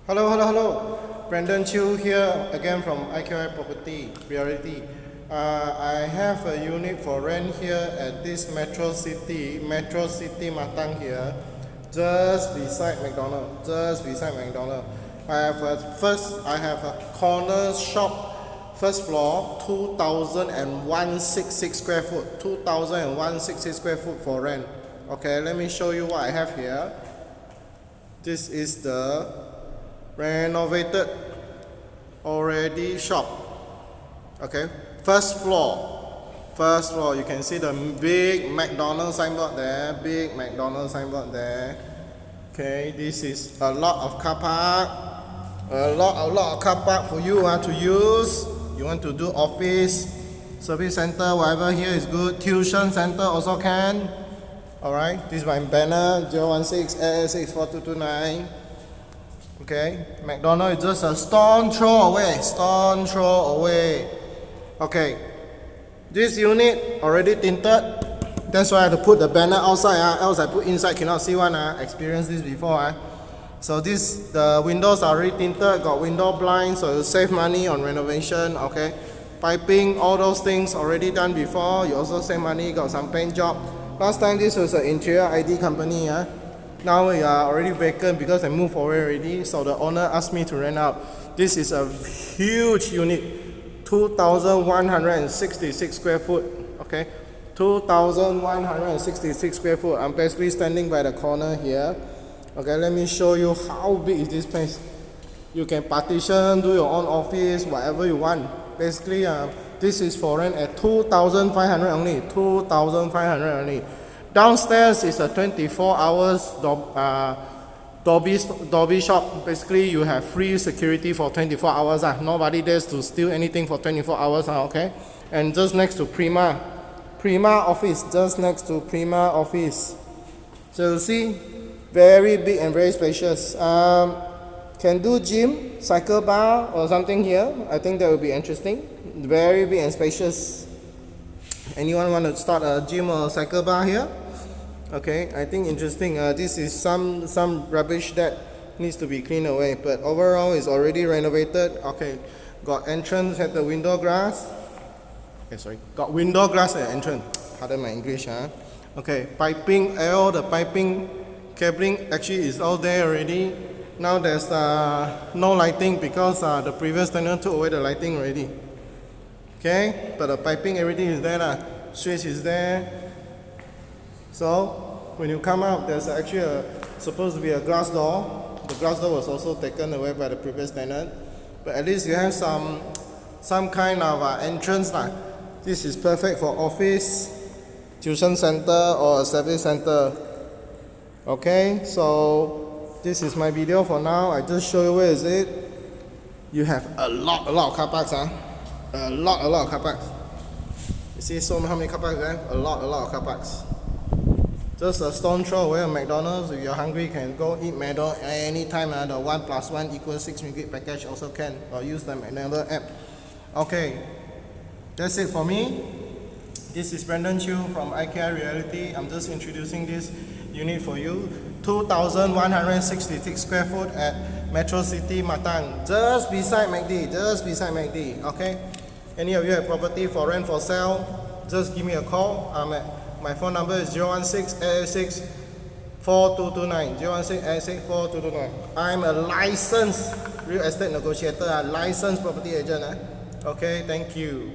Hello. Brandon Chiu here again from IQI Property Reality. I have a unit for rent here at this MetroCity Matang here, just beside McDonald. I have a corner shop, first floor, 2,166 square foot. 2,166 square foot for rent. Okay, let me show you what I have here. This is the renovated already shop. Okay, first floor, you can see the big McDonald's signboard there. Okay, this is a lot of car park, a lot of car park for you to use. You want to do office, service center, whatever here is good. Tuition center also can. Alright, this is my banner, 016-886-4229. Okay, McDonald is just a stone throw away. Okay, this unit already tinted. That's why I had to put the banner outside, else I put inside cannot see one. Experienced this before. So the windows are already tinted, got window blinds, so you save money on renovation. Okay, piping, all those things already done before. You also save money, got some paint job. Last time this was an interior ID company. Now we are already vacant because I moved away already. So the owner asked me to rent out. This is a huge unit, 2,166 square foot. Okay, 2,166 square foot. I'm basically standing by the corner here. Okay, let me show you how big is this place. You can partition, do your own office, whatever you want. Basically, this is for rent at 2,500 only. 2,500 only. Downstairs is a 24 hours Dobby shop. Basically, you have free security for 24 hours. Nobody dares to steal anything for 24 hours. Okay, and just next to Prima office. So you see, very big and very spacious. Can do gym, cycle bar or something here. I think that would be interesting. Very big and spacious. Anyone want to start a gym or cycle bar here? Okay, I think interesting. This is some rubbish that needs to be cleaned away, but overall it's already renovated. Okay, got entrance at the window glass. Got window glass at the entrance. Pardon my English. Okay, piping, all the piping, cabling actually is all there already. Now there's no lighting because the previous tenant took away the lighting already. Okay, but the piping, everything is there. Switch is there. So when you come out, there's actually supposed to be a glass door. The glass door was also taken away by the previous tenant, but at least you have some kind of entrance. This is perfect for office, tuition center or a service center. Okay, so this is my video for now. I just show you where is it. You have a lot of car parks. A lot of car parks. You see how many car parks there? A lot of car parks. Just a stone throw away at McDonald's. If you're hungry, you can go eat McDonald's anytime. The 1+1=6 ringgit package also can, or use the McDonald's app. Okay, that's it for me. This is Brandon Chiu from IQI Reality. I'm just introducing this unit for you. 2,166 square foot at MetroCity Matang, just beside McD. Okay, any of you have property for rent for sale, just give me a call. My phone number is 016-886-4229. 016-886-4229. I'm a licensed real estate negotiator, a licensed property agent. Okay, thank you.